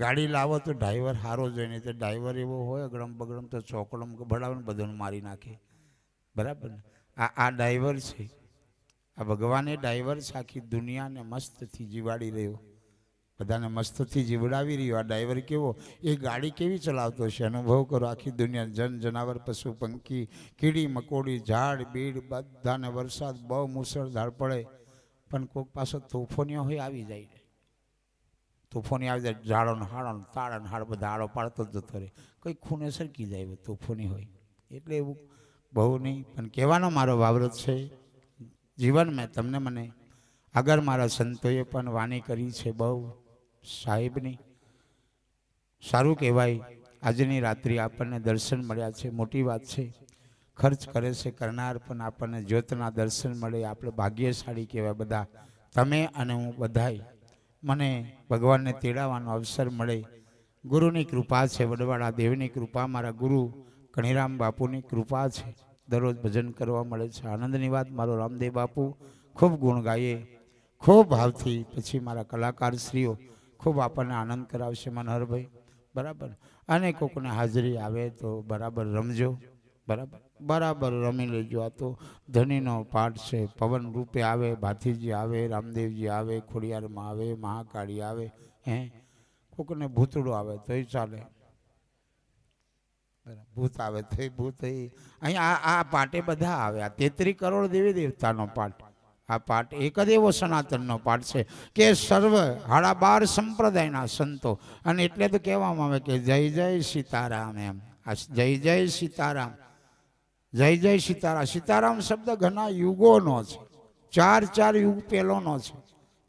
ગાડી લાવો તો ડ્રાઈવર સારો જોઈએ, નહીં તો ડ્રાઈવર એવો હોય અગડમ બગડમ તો ચોકડમ ભરાવે ને બધાને મારી નાખે. બરાબર ને? આ ડ્રાઈવર છે, આ ભગવાને ડ્રાઈવર છે, આખી દુનિયાને મસ્તથી જીવાડી રહ્યો, બધાને મસ્તથી જીવડાવી રહ્યો. આ ડ્રાઈવર કેવો, એ ગાડી કેવી ચલાવતો છે અનુભવ કરો. આખી દુનિયા જન જનાવર પશુ પંખી કીડી મકોડી ઝાડ બીડ બધાને વરસાદ બહુ મુસળધાર પડે પણ કોઈક પાછો તોફાનીઓ હોય આવી જાય, તોફાની આવી જાય, ઝાડો હાડો તાળા હાડ બધા આડો પાડતો જ જતો રહે, કંઈક ખૂને સરકી જાય તોફાની હોય. એટલે એવું બહુ નહીં, પણ કહેવાનો મારો વાવરત છે જીવનમાં તમને મને આગળ મારા સંતોએ પણ વાણી કરી છે બહુ સાહેબની. સારું કહેવાય આજની રાત્રિ આપણને દર્શન મળ્યા છે, મોટી વાત છે. ખર્ચ કરે છે કરનાર પણ આપણને જ્યોતના દર્શન મળે, આપણે ભાગ્યશાળી કહેવાય બધા, તમે અને હું બધાય. મને ભગવાનને તેડાવવાનો અવસર મળે, ગુરુની કૃપા છે, વડવાળા દેવની કૃપા, મારા ગુરુ કણીરામ બાપુની કૃપા છે. દરરોજ ભજન કરવા મળે છે, આનંદની વાત. મારો રામદેવ બાપુ ખૂબ ગુણ ગાઈએ, ખૂબ ભાવથી, પછી મારા કલાકારશ્રીઓ ખૂબ આપણને આનંદ કરાવશે મનહરભાઈ. બરાબર? અને કોકને હાજરી આવે તો બરાબર રમજો, બરાબર બરાબર રમી લેજો. આ તો ધણીનો પાઠ છે, પવન રૂપે આવે, ભાથીજી આવે, રામદેવજી આવે, ખોડિયારમાં આવે, મહાકાળી આવે, હે કોકને ભૂતડો આવે તોય ચાલે, ભૂત આવે તો ભૂત. અહીંયા આ પાઠે બધા આવે, આ 33 કરોડ દેવી દેવતાનો પાઠ. આ પાઠ એક જ એવો સનાતનનો પાઠ છે કે સર્વ 12.5 સંપ્રદાયના સંતો, અને એટલે તો કહેવામાં આવે કે જય જય સીતારામ. એમ આ જય જય સીતારામ, જય જય સીતારામ. સીતારામ શબ્દ ઘણા યુગોનો છે, 4 યુગ પહેલોનો છે,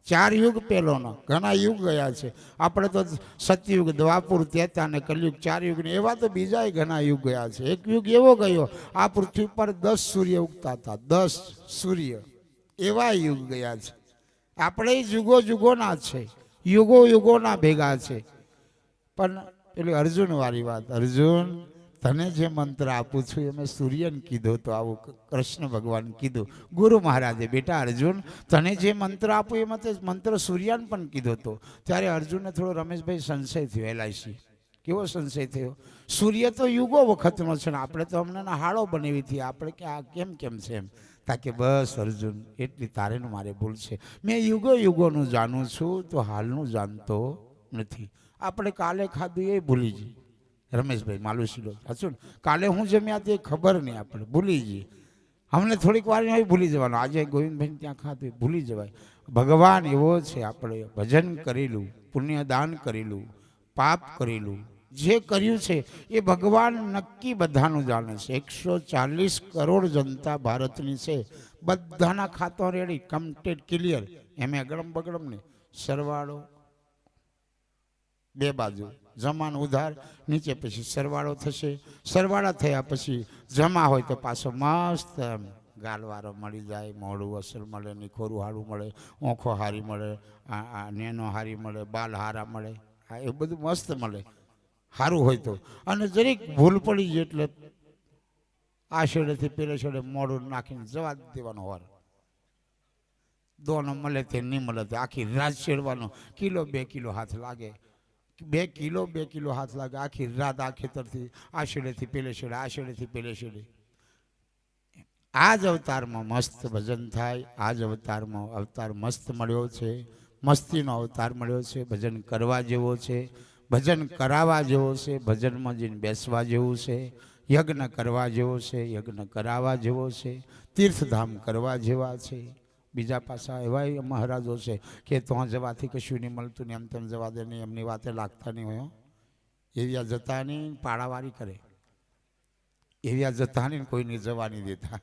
4 યુગ પહેલોનો. ઘણા યુગ ગયા છે, આપણે તો સતયુગ, દ્વાપુર, ત્રેતા અને કલયુગ 4 યુગ ને એવા તો બીજા ઘણા યુગ ગયા છે. એક યુગ એવો ગયો આ પૃથ્વી પર 10 સૂર્ય ઉગતા હતા, 10 સૂર્ય, એવા યુગ ગયા છે. આપણે યુગો યુગોના છે, યુગો યુગોના ભેગા છે. પણ પેલી અર્જુન વાળી વાત, અર્જુન તને જે મંત્ર આપું છું એ મેં સૂર્યને કીધો તો, આવું કૃષ્ણ ભગવાન કીધું ગુરુ મહારાજે, બેટા અર્જુન તને જે મંત્ર આપું એમાં તે મંત્ર સૂર્યને પણ કીધો હતો. ત્યારે અર્જુનને થોડો રમેશભાઈ સંશય થયો, LIC કેવો સંશય થયો, સૂર્ય તો યુગો વખતનો છે ને આપણે તો હમણાં હાળો બનાવી હતી, આપણે કે આ કેમ કેમ છે એમ. તાકે બસ અર્જુન એટલી તારે મારે ભૂલ છે, મેં યુગો યુગોનું જાણું છું તો હાલનું જાણતો નથી. આપણે કાલે ખાધું એ ભૂલી જઈએ, રમેશભાઈ માલુસીલો સાચું ને, કાલે હું જમ્યા તે ખબર નહીં, આપણે ભૂલી જઈએ. અમને થોડીક વાર ભૂલી જવાનું, આજે ગોવિંદભાઈ ત્યાં ખાધું ભૂલી જવાય. ભગવાન એવો છે, આપણે ભજન કરેલું, પુણ્યદાન કરેલું, પાપ કરેલું, જે કર્યું છે એ ભગવાન નક્કી બધાનું જાણે છે. 140 કરોડ જનતા ભારતની છે, બધાના ખાતા રેડી, કમ્પ્લીટ ક્લિયર. એમ અગડમ બગડમ ને સરવાળો બે બાજુ, જમાન ઉધાર નીચે, પછી સરવાળો થશે, સરવાળા થયા પછી જમા હોય તો પાછો મસ્ત ગાલવારો મળી જાય, મોડું અસર મળે, નિખોરું હારું મળે, ઓંખો હારી મળે, નેનો હારી મળે, બાલ હારા મળે, હા એ બધું મસ્ત મળે સારું હોય તો. અને જરીક ભૂલ પડી જાય એટલે આ છેડેથી પેલે છેડે મોડું નાખીને જવા દેવાનો વાર, દોનો મળે તે નહીં મળે તે આખી રાત છેડવાનો, કિલો 2 કિલો હાથ લાગે, 2 કિલો હાથ લાગે, આખી રાત આ ખેતરથી આ છેડેથી પેલે છેડે, આ છેડેથી પેલે છેડે. આ જ અવતારમાં મસ્ત ભજન થાય, આ જ અવતારમાં અવતાર મસ્ત મળ્યો છે, મસ્તીનો અવતાર મળ્યો છે. ભજન કરવા જેવો છે, ભજન કરાવવા જેવો છે, ભજનમાં જઈને બેસવા જેવું છે, યજ્ઞ કરવા જેવો છે, યજ્ઞ કરાવવા જેવો છે, તીર્થધામ કરવા જેવા છે. બીજા પાછા એવા મહારાજો છે કે તો જવાથી કશું નહીં મળતું ને એમ તેમ જવા દે નહીં, એમની વાતે લાગતા નહીં હોય, એવી જતા નહીં, પાડાવારી કરે, એવી જતા નહીં, કોઈને જવા નહીં દેતા,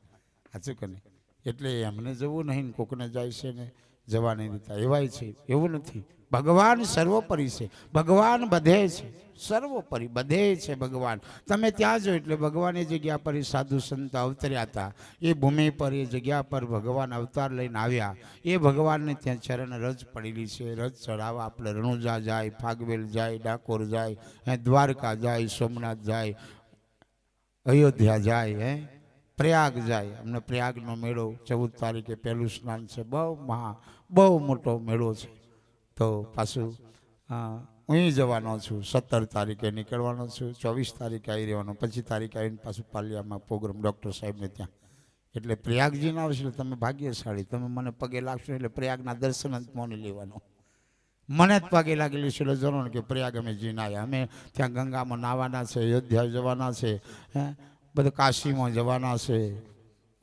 સાચું કે નહીં. એટલે એમને જવું નહીં, કોકને જાય છે ને જવા નહીં દેતા, એવાય છે. એવું નથી, ભગવાન સર્વોપરી છે, ભગવાન બધે છે, સર્વોપરી બધે છે ભગવાન. તમે ત્યાં જો એટલે ભગવાન એ જગ્યા પર સાધુ સંત અવતર્યા હતા, એ ભૂમિ પર એ જગ્યા પર ભગવાન અવતાર લઈને આવ્યા, એ ભગવાનને ત્યાં ચરણ રજ પડેલી છે. રજ ચડાવવા આપણે રણુજા જાય, ફાગવેલ જાય, ડાકોર જાય, દ્વારકા જાય, સોમનાથ જાય, અયોધ્યા જાય, પ્રયાગ જાય. અમને પ્રયાગનો મેળો 14 તારીખે પહેલું સ્નાન છે, બહુ મોટો મેળો છે. તો પાછું હું જવાનો છું, 17 તારીખે નીકળવાનો છું, 24 તારીખે આવી રહેવાનો, 25 તારીખે આવીને પાછું પાલિયામાં પ્રોગ્રામ ડૉક્ટર સાહેબને ત્યાં. એટલે પ્રયાગજીને આવશે એટલે તમે ભાગ્યશાળી, તમે મને પગે લાગશો એટલે પ્રયાગના દર્શન જ મોની લેવાનો. મને જ પગે લાગેલી છે એટલે જણો ને કે પ્રયાગ અમે જીને આવ્યા, અમે ત્યાં ગંગામાં નાવાના છે, અયોધ્યા જવાના છે, બધા કાશીમાં જવાના છે,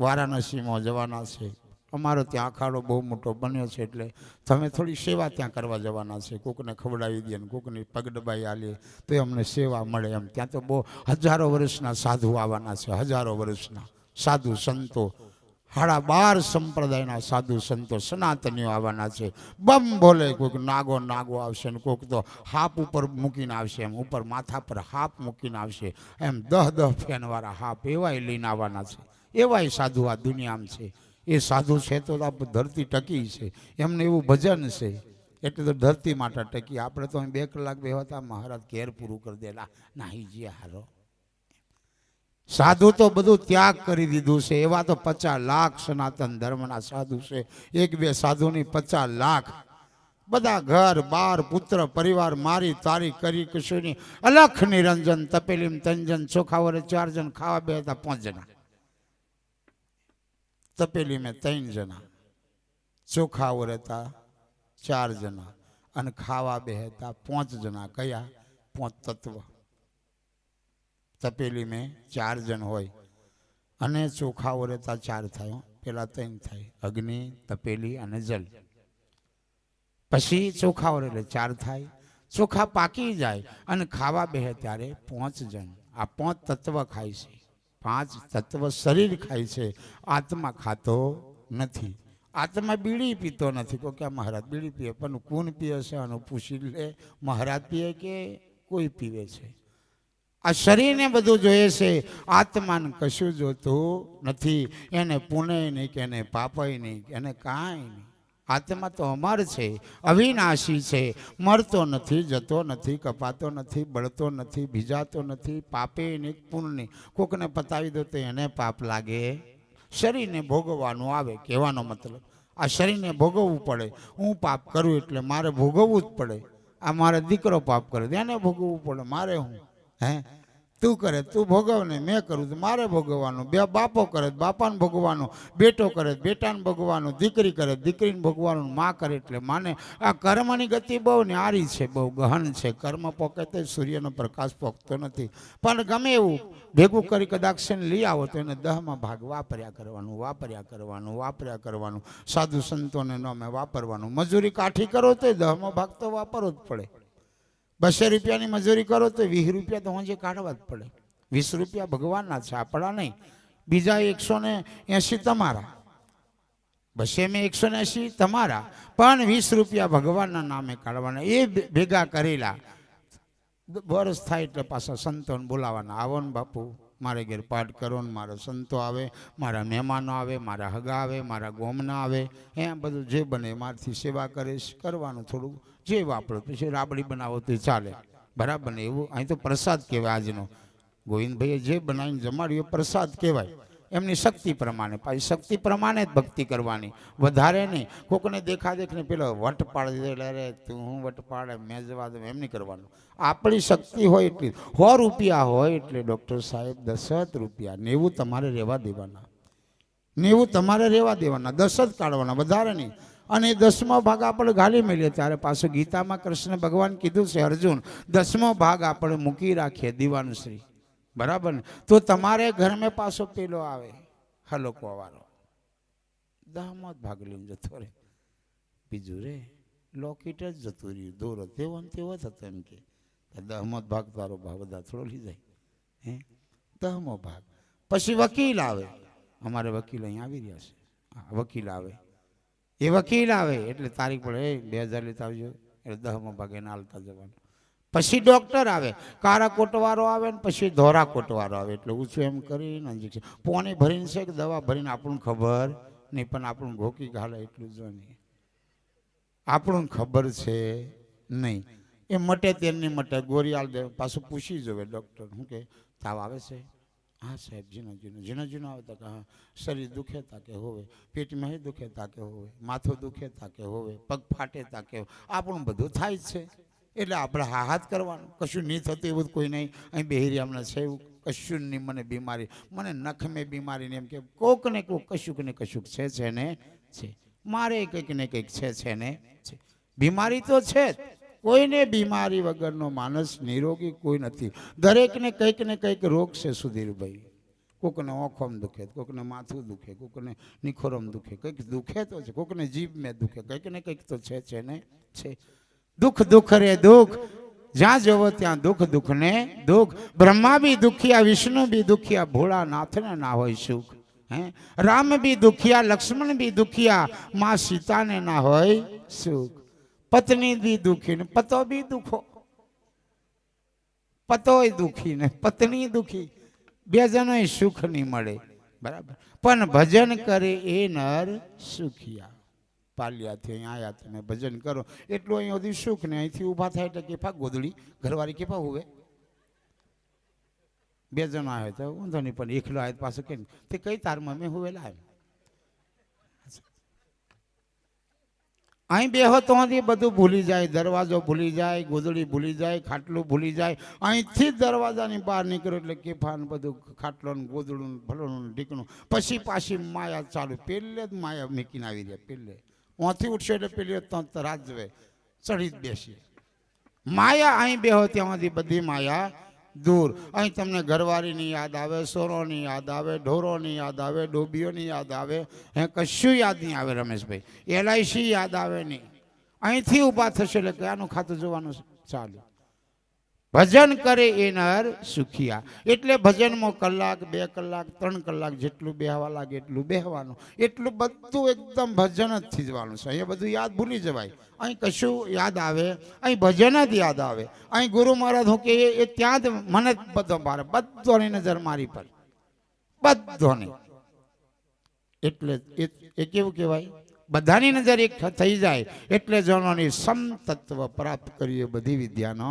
વારાણસીમાં જવાના છે. અમારો ત્યાં અખાડો બહુ મોટો બન્યો છે એટલે તમે થોડી સેવા ત્યાં કરવા જવાના છે. કોકને ખવડાવી દે ને કોકની પગડબાઈ આલીએ તો અમને સેવા મળે એમ. ત્યાં તો બહુ હજારો વર્ષના સાધુ આવવાના છે, હજારો વર્ષના સાધુ સંતો, 12.5 સંપ્રદાયના સાધુ સંતો સનાતનીઓ આવવાના છે. બમ બોલે, કોઈક નાગો આવશે ને કોઈક તો હાપ ઉપર મૂકીને આવશે, એમ ઉપર માથા પર હાપ મૂકીને આવશે, એમ 10 ફેનવાળા હાપ એવાય લઈને આવવાના છે. એવાય સાધુ આ દુનિયામાં છે. એ સાધુ છે તો ધરતી ટકી છે, એમને એવું ભજન છે એટલે તો ધરતી માટે ટકી. આપણે તો 2 કલાક બેહતા મહારાજ ઘેર પૂરું કરી દેલા નાહી જે હારો. સાધુ તો બધું ત્યાગ કરી દીધું છે. એવા તો 50 લાખ સનાતન ધર્મના સાધુ છે. 1-2 સાધુની 50 લાખ. બધા ઘર બાર પુત્ર પરિવાર મારી તારી કરી કશુંની અલખ નિરંજન તપેલીમ 3 જણ, ચોખાવરે 4 જણ, ખાવા બેહતા 5 જણા. તપેલી મેં 3 જણા, ચોખાઓ રહેતા 4 જણા અને ખાવા બેહતા 5 જણા. કયા 5 તત્વ? તપેલી મેં 4 જણ હોય અને ચોખાઓ રહેતા 4 થાય, પેલા 3 થાય, અગ્નિ, તપેલી અને જલ. પછી ચોખાઓ એટલે 4 થાય. ચોખા પાકી જાય અને ખાવા બેહે ત્યારે 5 જણ. આ 5 તત્વ ખાય છે. 5 તત્વ શરીર ખાય છે, આત્મા ખાતો નથી. આત્મા બીડી પીતો નથી. કોઈ કે મહારાજ બીડી પીએ, પણ કોણ પીએ છે આનું પૂછી લે. મહારાજ પીએ કે કોઈ પીવે છે? આ શરીરને બધું જોઈએ છે, આત્માને કશું જોતું નથી. એને પુણ્ય નહીં કે એને પાપય નહીં, એને કાંઈ નહીં. આત્મા તો અમર છે, અવિનાશી છે, મરતો નથી, જતો નથી, કપાતો નથી, બળતો નથી, ભીજાતો નથી, પાપે નહીં પુણ્ય. કોકને પતાવી દો તો એને પાપ લાગે. શરીરને ભોગવવાનું આવે, કહેવાનો મતલબ આ શરીરને ભોગવવું પડે. હું પાપ કરું એટલે મારે ભોગવવું જ પડે. આ મારે દીકરો પાપ કરે એને ભોગવવું પડે, મારે હું તું કરે તું ભોગવ ને, મેં કરું તો મારે ભોગવવાનું. 2 બાપો કરે બાપાને ભોગવવાનું, બેટો કરે બેટાને ભોગવવાનું, દીકરી કરે દીકરીને ભોગવવાનું, માં કરે એટલે માને. આ કર્મની ગતિ બહુ ન્યારી છે, બહુ ગહન છે. કર્મ પોકે તો સૂર્યનો પ્રકાશ પોકતો નથી. પણ ગમે એવું ભેગું કરી કદાચ લઈ આવો તો એને 10માં ભાગ વાપર્યા કરવાનું. સાધુ સંતોને નામે વાપરવાનું. મજૂરી કાઠી કરો તો 10માં ભાગ તો વાપરવો જ પડે. 200 રૂપિયાની મજૂરી કરો તો 20 રૂપિયા તો હોંજે કાઢવા જ પડે. 20 રૂપિયા ભગવાનના છે, આપણા નહીં. બીજા 180 તમારા, 180 તમારા, પણ 20 રૂપિયા ભગવાનના નામે કાઢવાના. એ ભેગા કરેલા વર્ષ થાય એટલે પાછા સંતોને બોલાવાના. આવો ને બાપુ મારે ઘેર પાઠ કરો ને. મારા સંતો આવે, મારા મહેમાનો આવે, મારા હગા આવે, મારા ગોમના આવે, બધું જે બને મારથી સેવા કરીશ કરવાનું. થોડું જે વાપરો, પછી રાબડી બનાવો તો ચાલે, બરાબર ને? એવું અહીં તો પ્રસાદ કહેવાય. આજનો ગોવિંદભાઈએ જે બનાવીને જમાડ્યું પ્રસાદ કહેવાય. એમની શક્તિ પ્રમાણે, પાછી શક્તિ પ્રમાણે જ ભક્તિ કરવાની, વધારે નહીં. કોકને દેખાદેખને પેલો વટ પાડી દે, અરે તું હું વટ પાડે મેં જવા દઉં, એમ નહીં કરવાનું. આપણી શક્તિ હોય એટલી. 100 રૂપિયા હોય એટલે ડૉક્ટર સાહેબ 10 રૂપિયા, 90 તમારે રહેવા દેવાના. 90 તમારે રહેવા દેવાના, 10 જ કાઢવાના, વધારે નહીં. અને 10મો ભાગ આપણે ગાલી મળીએ ત્યારે પાછું ગીતામાં કૃષ્ણ ભગવાન કીધું છે, અર્જુન 10મો ભાગ આપણે મૂકી રાખીએ દીવાનશ્રી, બરાબર ને? તો તમારે ઘર મેં પાછો પેલો આવે હલોકો વાળો, 10મો ભાગ લઈને જતો રે. બીજું રે લોકેટ જ જતું રહ્યું, દોરો તેવો ને તેવો થતો. એમ કે 10મો ભાગ તારો ભાગ બધા થોડો લઈ જાય. 10મો ભાગ. પછી વકીલ આવે. અમારે વકીલ અહીંયા આવી રહ્યા છે. વકીલ આવે, એ વકીલ આવે એટલે તારીખ પડે 2000 લેતા આવજો, એટલે 10મો ભાગ એને હાલતા જવાનું. પછી ડૉક્ટર આવે, કાળા કોટવાળો આવે ને પછી ધોરા કોટવાળો આવે. એટલે ઊંચું એમ કરીને પોણી ભરીને છે કે દવા ભરીને આપણને ખબર નહીં, પણ આપણને ઘોકી ઘાલે એટલું જો નહીં, આપણને ખબર છે નહીં. એ મટે તેની મટે, ગોરિયાલ દે. પાછું પૂછી જોવે ડૉક્ટર, શું કે તાવ આવે છે? હા સાહેબ, ઝીણો આવે તો કે હા. શરીર દુખે તાકે હોવે, પેટમાં હે દુખે તાકે હોવે, માથું દુખે તાકે હોવે, પગ ફાટે તાકે, આપણું બધું થાય જ છે. એટલે આપણે હાથ કરવાનું, કશું નહીં થતું એવું કોઈ નહીં. અહીં બેહરિયામણા છે એવું કશું નહીં, મને બીમારી, મને નખ મેં બીમારી ને એમ કે કોક ને કોક કશુંક ને કશુંક છે ને છે. મારે કંઈક ને કંઈક છે ને છે. બીમારી તો છે જ. કોઈને બીમારી વગરનો માણસ નિરોગી કોઈ નથી. દરેકને કંઈક ને કંઈક રોગ છે સુધીરભાઈ. કોકને ઓખોમ દુખે, કોકને માથું દુખે, કોકને નિખોરમ દુખે, કંઈક દુખે તો છે, કોકને જીભ મેં દુખે, કંઈક ને કંઈક તો છે ને છે. દુઃખ દુઃખ રે દુઃખ, જ્યાં જવો ત્યાં દુઃખ દુઃખ ને દુઃખ. બ્રહ્મા બી દુખિયા, વિષ્ણુ બી દુખિયા, ભોળાનાથને ના હોય સુખ. હે રામ બી દુખિયા, લક્ષ્મણ બી દુખિયા, માં સીતાને ના હોય સુખ. પત્ની બી દુખી ને પતો બી દુખો, પતોય દુખી ને પત્ની દુખી, બે જણોય સુખ નહીં મળે. બરાબર. પણ ભજન કરે એ નર સુખિયા. પાલિયાથી અહીં આવ્યા, તમે ભજન કરો એટલું અહીં સુધી સુખ ને અહીંથી ઊભા થાય એટલે કેફા ગોદડી ઘરવાળી કેફા હુવે. બે જણા આવે તો ઊંધો નહીં, પણ એકલો આવે પાછું કે તે કઈ તારમાં મેં હુવેલા આવે. અહીં બેહો તો બધું ભૂલી જાય, દરવાજો ભૂલી જાય, ગોદડી ભૂલી જાય, ખાટલું ભૂલી જાય. અહીંથી જ દરવાજાની બહાર નીકળો એટલે કેફાન બધું ખાટલો ને ગોદડું ભલોનું ઢીકણું. પછી પાછી માયા ચાલુ, પેલે જ માયા મૂકીને આવી જાય. પેલે ઓથી ઉઠશે એટલે પેલી તો રાત જવે ચડી જ બેસી. માયા અહીં બેહો ત્યાં સુધી બધી માયા દૂર. અહીં તમને ઘરવાળીની યાદ આવે, સોરોની યાદ આવે, ઢોરોની યાદ આવે, ડોબીઓની યાદ આવે, હે કશું યાદ નહીં આવે રમેશભાઈ. LIC યાદ આવે નહીં. અહીંથી ઊભા થશે એટલે કયાનું ખાતું જોવાનું ચાલે. ભજન કરે એ નર સુખિયા. એટલે ભજનમાં કલાક, 2 કલાક, 3 કલાક જેટલું બેહવા લાગે એટલું બેહવાનું. એટલું બધું એકદમ ભજન જ થીજવાનું છે. અહીંયા બધું યાદ ભૂલી જવાય. અહીં કશું યાદ આવે, અહીં ભજન જ યાદ આવે. અહીં ગુરુ મહારાજ હું કે એ ત્યાં જ મને જ બધો મારે, બધોની નજર મારી પર, બધોની. એટલે એ કેવું કહેવાય, બધાની નજર એક થઈ જાય એટલે જણોની સમતત્વ પ્રાપ્ત કરીએ બધી વિદ્યાનો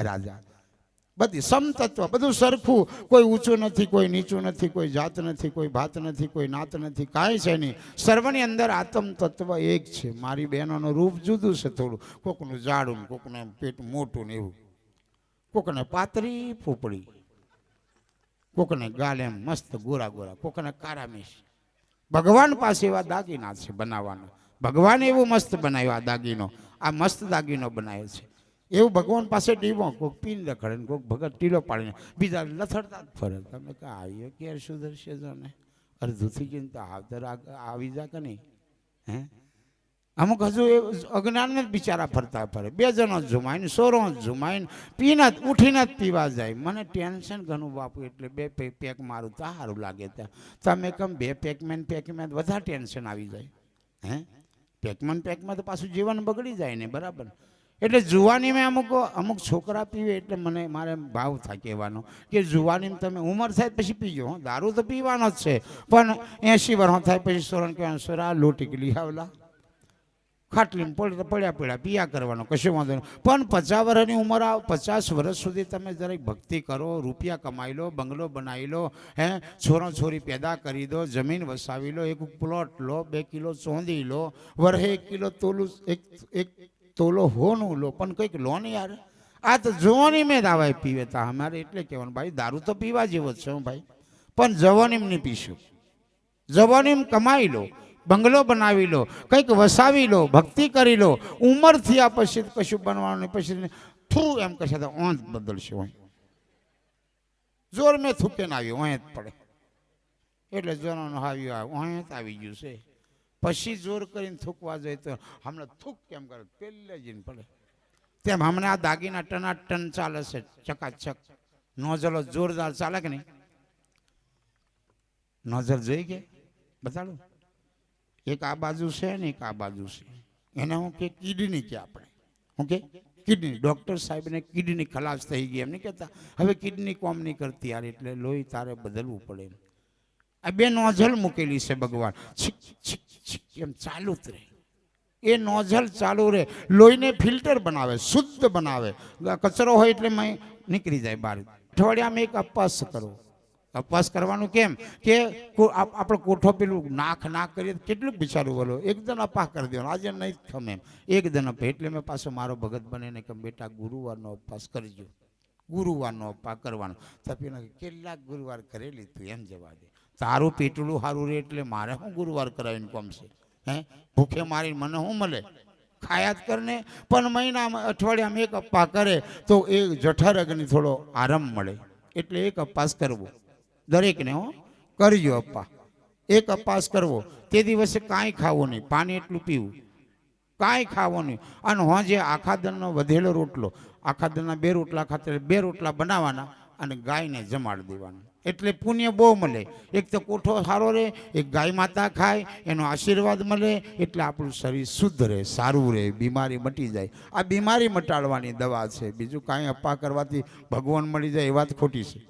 રાજા. બધી સમતત્વ, બધું સરખું, કોઈ ઊંચું નથી, કોઈ નીચું નથી, કોઈ જાત નથી, કોઈ ભાત નથી, કોઈ નાત નથી, કાંઈ છે નહીં. સર્વની અંદર આત્મ તત્વ એક છે. મારી બહેનોનું રૂપ જુદું છે થોડું, કોકનું જાડું, કોકને પેટ મોટું ને એવું, કોકને પાતળી ફૂપડી, કોકને ગાલ એમ મસ્ત ગોરા ગોરા, કોકને કારામીશ. ભગવાન પાસે એવા દાગીના છે બનાવવાના. ભગવાને એવું મસ્ત બનાવ્યું આ દાગીનો, આ મસ્ત દાગીનો બનાવ્યો છે. એવું ભગવાન પાસે ટીવો, કોઈક પીન રખડે ને કોઈક ભગત ટીલો પાડીને બીજા લથડતા જ ફરે. તમે કે આવ્યો ક્યારે સુધરશે ને અડધુંથી ચિંતા આવતર આવી જા કે નહીં. હે અમુક હજુ એ અજ્ઞાન જ બિચારા ફરતા ફરે. 2 જણો ઝુમાઈને, સોરો ઝુમાઈને પીને જ ઉઠીને જ પીવા જાય. મને ટેન્શન ઘણું બાપુ, એટલે 2 પેક મારું તો સારું લાગે. ત્યાં તમે કેમ 2 પેકમેન વધારે ટેન્શન આવી જાય. હે પેકમાં તો પાછું જીવન બગડી જાય ને. બરાબર. એટલે જુવાનીમાં અમુક છોકરા પીવે એટલે મારે ભાવ થાય કહેવાનો કે જુવાનીમાં તમે ઉંમર થાય પછી પીજો. દારૂ તો પીવાનો જ છે, પણ 80 વર્ષ થાય પછી સોરણ કહેવાનું, સોરા લોટી લઈ આવલા, ખાટલીમાં પડ્યા પીયા કરવાનો, કશું વાંધો નહીં. પણ 50 વર્ષની ઉંમર આવ, 50 વર્ષ સુધી તમે જરાક ભક્તિ કરો, રૂપિયા કમાઈ લો, બંગલો બનાવી લો, હે છોરો છોરી પેદા કરી દો, જમીન વસાવી લો, 1 પ્લોટ લો, 2 કિલો ચોંધી લો, વરહે 1 કિલો તોલું, એક તોલો હોનું લો, પણ કંઈક લો ને યાર. આ તો જવાની મેં દાવાય પીવે તા અમારે. એટલે કહેવાનું ભાઈ દારૂ તો પીવા જેવો જ છે ભાઈ, પણ જવાનીમ નહીં પીશું. જવાનીમ કમાઈ લો, બંગલો બનાવી લો, કંઈક વસાવી લો, ભક્તિ કરી લો. ઉંમર થયા પછી કશું બનવાનું નહીં. પછી થૂ એમ કહેશે તો ઓંજ બદલશે. હોય જોર મેં થૂકે ને આવ્યું ઓંજ પડે એટલે જોરનો આવ્યું ઓંજ આવી ગયું છે. પછી જોર કરીને થૂકવા જાય તો હમણાં થૂક કેમ કરે, પેલે જઈને પડે. તેમ હમણાં આ દાગીના ટનાટન ચાલે છે, ચકાચક. નોઝલો જોરદાર ચાલે કે નહીં? નોઝલ જોઈ કે બતાડું? એક આ બાજુ છે ને એક આ બાજુ છે. એને હું કે કિડની કે આપણે હું કે કિડની. ડૉક્ટર સાહેબને કિડની ખલાસ થઈ ગઈ એમ નહીં કહેતા. હવે કિડની કોમ નહીં કરતી યાર, એટલે લોહી તારે બદલવું પડે. આ 2 નોઝલ મૂકેલી છે ભગવાન, છીક છીક છીક એમ ચાલુ જ રહે. એ નોઝલ ચાલુ રહે, લોહીને ફિલ્ટર બનાવે, શુદ્ધ બનાવે. કચરો હોય એટલે નીકળી જાય બહાર. અઠવાડિયામાં 1 અપવાસ કરો, ઉપવાસ કરવાનું કેમ કે આપણો કોઠો પેલું નાખ કરીએ કેટલું બિચારું બોલો એકદમ અપાહ કરી દેવાનું, આજે નહીં ખમે એમ એકદમ અપાહ. એટલે મેં પાછો મારો ભગત બને કે બેટા ગુરુવારનો ઉપવાસ કરજો, ગુરુવારનો ઉપવાસ કરવાનો. તપીને કેટલાક ગુરુવાર કરેલી તું એમ જવા દે, તારું પેટલું સારું રહે એટલે મારે શું ગુરુવાર કરાવીને કોમ છે? હે ભૂખે મારી મને શું મળે? ખાયા જ કરને. પણ મહિનામાં અઠવાડિયામાં એક અપ્પા કરે તો એ જઠર અગ્નિ થોડો આરામ મળે, એટલે એક અપવાસ કરવો દરેકને. હો કરજો અપ્પા, એક અપવાસ કરવો. તે દિવસે કાંઈ ખાવું નહીં, પાણી એટલું પીવું, કાંઈ ખાવું નહીં. અને હું જે આખા દનનો વધેલો રોટલો, આખા દનના 2 રોટલા ખાતે 2 રોટલા બનાવવાના અને ગાયને જમાડી દેવાના, એટલે પુણ્ય બહુ મળે. એક તો કોઠો સારો રહે, એક ગાય માતા ખાય એનો આશીર્વાદ મળે, એટલે આપણું શરીર શુદ્ધ રહે, સારું રહે, બીમારી મટી જાય. આ બીમારી મટાડવાની દવા છે, બીજું કાંઈ અપ્પા કરવાથી ભગવાન મળી જાય એ વાત ખોટી છે.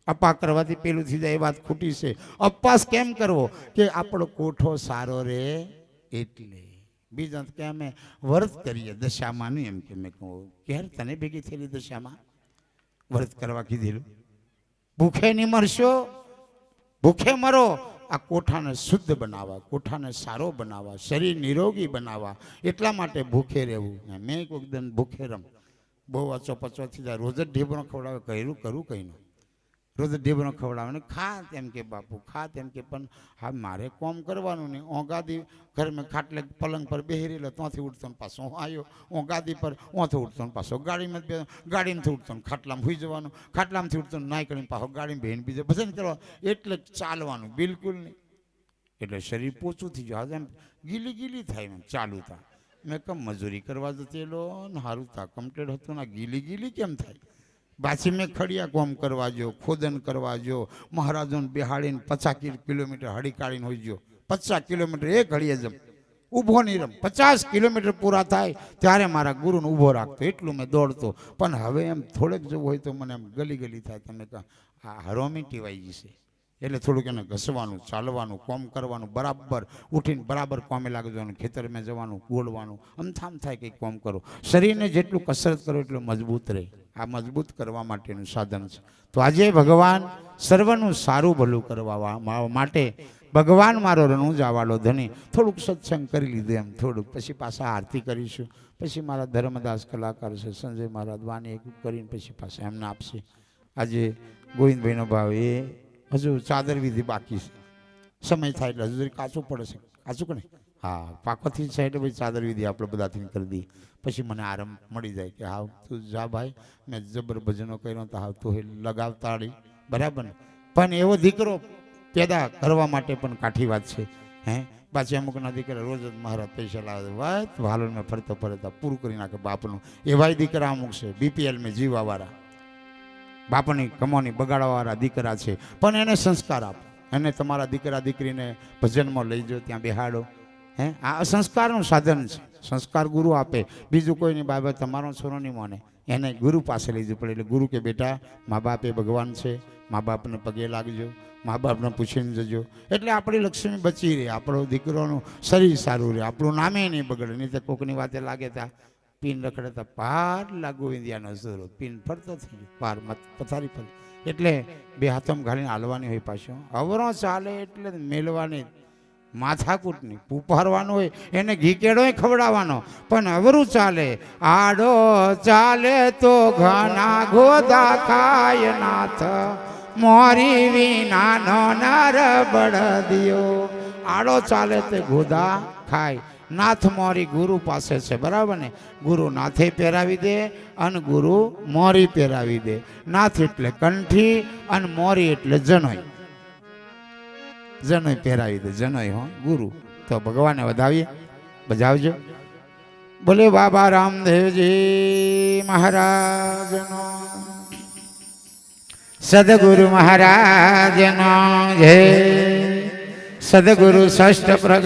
અપ્પા કરવાથી પેલું થઈ જાય એ વાત ખોટી છે. ઉપવાસ કેમ કરવો કે આપણો કોઠો સારો રહે એટલે. બીજા કે અમે વ્રત કરીએ દશામાં નહીં, એમ કે મેં કહું ક્યારે તને ભેગી થયેલી દશામાં વ્રત કરવા કીધેલું? ભૂખે નહીં મરશો, ભૂખે મરો. આ કોઠાને શુદ્ધ બનાવવા, કોઠાને સારો બનાવવા, શરીર નિરોગી બનાવવા, એટલા માટે ભૂખે રહેવું. મેં એક વખત ભૂખે રમ બહુ અચો પચો થઈ જાય, રોજ જ ઢેબરો ખવડાવે, કરું કંઈ નહીં, રોજ ઢેબરો ખવડાવે ને ખા તેમ કે બાપુ ખા તેમ કે. પણ હા મારે કોમ કરવાનું નહીં. ઓગાદી ઘર મેં ખાટલે પલંગ પર બેહી રહેલો, ત્યાંથી ઉઠતો ને પાછો હું આવ્યો ઓગાદી પર, ત્યાંથી ઉઠતો ને પાછો ગાડીમાં બે, ગાડીમાંથી ઉઠતો ને ખાટલામાં સુઈ જવાનું, ખાટલામાંથી ઉઠતો ને નાઈ કરીને પાછો ગાડીમાં બેહીને બીજે ભજન કરવા, એટલે ચાલવાનું બિલકુલ નહીં. એટલે શરીર પોચું થઈ જાય, એમ ગીલી થાય એમ ચાલુ થાય. મેં કમ મજૂરી કરવા જતેલો ને સારું તા કમ્પ્લીટ હતું ને ગીલી કેમ થાય? પાછી મેં ખડિયા કોમ કરવા જો, ખોદન કરવા જો, મહારાજોને બેહાડીને 50 કિલોમીટર હળી કાઢીને હોય જો, 50 કિલોમીટર એક હળીએ જમ, ઊભો નહીં રમ. 50 કિલોમીટર પૂરા થાય ત્યારે મારા ગુરુને ઊભો રાખતો, એટલું મેં દોડતો. પણ હવે એમ થોડેક જવું હોય તો મને એમ ગલી થાય, તમે કહો આ હરોમી ટીવાઈ જશે. એટલે થોડુંક એને ઘસવાનું, ચાલવાનું, કોમ કરવાનું, બરાબર ઉઠીને બરાબર કોમે લાગી જવાનું, ખેતરમાં જવાનું, ગોળવાનું, આમ થાય કંઈક કોમ કરો. શરીરને જેટલું કસરત કરો એટલું મજબૂત રહે. આ મજબૂત કરવા માટેનું સાધન છે. તો આજે ભગવાન સર્વનું સારું ભલું કરવા માટે ભગવાન મારો રણુજાવાળો ધણી થોડુંક સત્સંગ કરી લીધું એમ થોડુંક. પછી પાછા આરતી કરીશું, પછી મારા ધર્મદાસ કલાકાર છે સંજય મહારાજ વાણી એક કરીને પછી પાછા એમને આપશે. આજે ગોવિંદભાઈનો ભાવ એ હજુ ચાદર વિધિ બાકી છે, સમય થાય એટલે હજુ કાચું પડે છે, કાચું કે નહીં? હા પાકોથી છે એટલે પછી ચાદર વિધિ આપણે બધાથી કરી દઈએ, પછી મને આરામ મળી જાય કે હા તું જા ભાઈ, મેં જબર ભજનો કર્યો તો હા તું લગાવતાળી બરાબર ને. પણ એવો દીકરો પેદા કરવા માટે પણ કાઠી વાત છે. હે પાછી અમુકના દીકરા રોજ જ મહારાજ પૈસા લાવે, વાત હાલોલ મેં ફરતા પૂરું કરી નાખે બાપનું. એવાય દીકરા અમુક છે BPL મેં જીવાવાળા, બાપની કમાણી બગાડવાવાળા દીકરા છે. પણ એને સંસ્કાર આપો, એને તમારા દીકરા દીકરીને ભજનમાં લઈ જાઓ, ત્યાં બેહાડો. હે આ સંસ્કારનું સાધન છે, સંસ્કાર ગુરુ આપે, બીજું કોઈની બાબત તમારો છોરો નહીં માને, એને ગુરુ પાસે લઈ જવું પડે. એટલે ગુરુ કે બેટા મા બાપ એ ભગવાન છે, મા બાપને પગે લાગજો, મા બાપને પૂછીને જજો, એટલે આપણી લક્ષ્મી બચી રહે, આપણો દીકરોનું શરીર સારું રહે, આપણું નામે નહીં બગડે. નહીં તો કોકની વાતે લાગે ત્યાં પીન રખડતા પાર લાગુ ઇન્ડિયાનો સરો પીન ફરતો થઈ ગયો પાર પથારી પર. એટલે બે હાથમાં ઘાલીને હાલવાની હોય, પાછું અવરો ચાલે એટલે મેલવાની માથાકૂટની પુપારવાનું હોય, એને ઘી કેળોય ખવડાવવાનો. પણ અવરું ચાલે, આડો ચાલે તો ઘણા ગોદા ખાય નાથ, મોરી વિનાનો નર બળદિયો. આડો ચાલે તે ગોદા ખાય, નાથ મોરી ગુરુ પાસે છે બરાબર ને. ગુરુ નાથે પહેરાવી દે અને ગુરુ મોરી પહેરાવી દે. નાથ એટલે કંઠી અને મોરી એટલે જનોય, જનોય પહેરાવી દે, જનોય હો ગુરુ. તો ભગવાનને વધાવીએ, બજાવજો. બોલે બાબા રામદેવજી મહારાજનો, સદગુરુ મહારાજનો જય. સદગુરુ ષષ્ઠ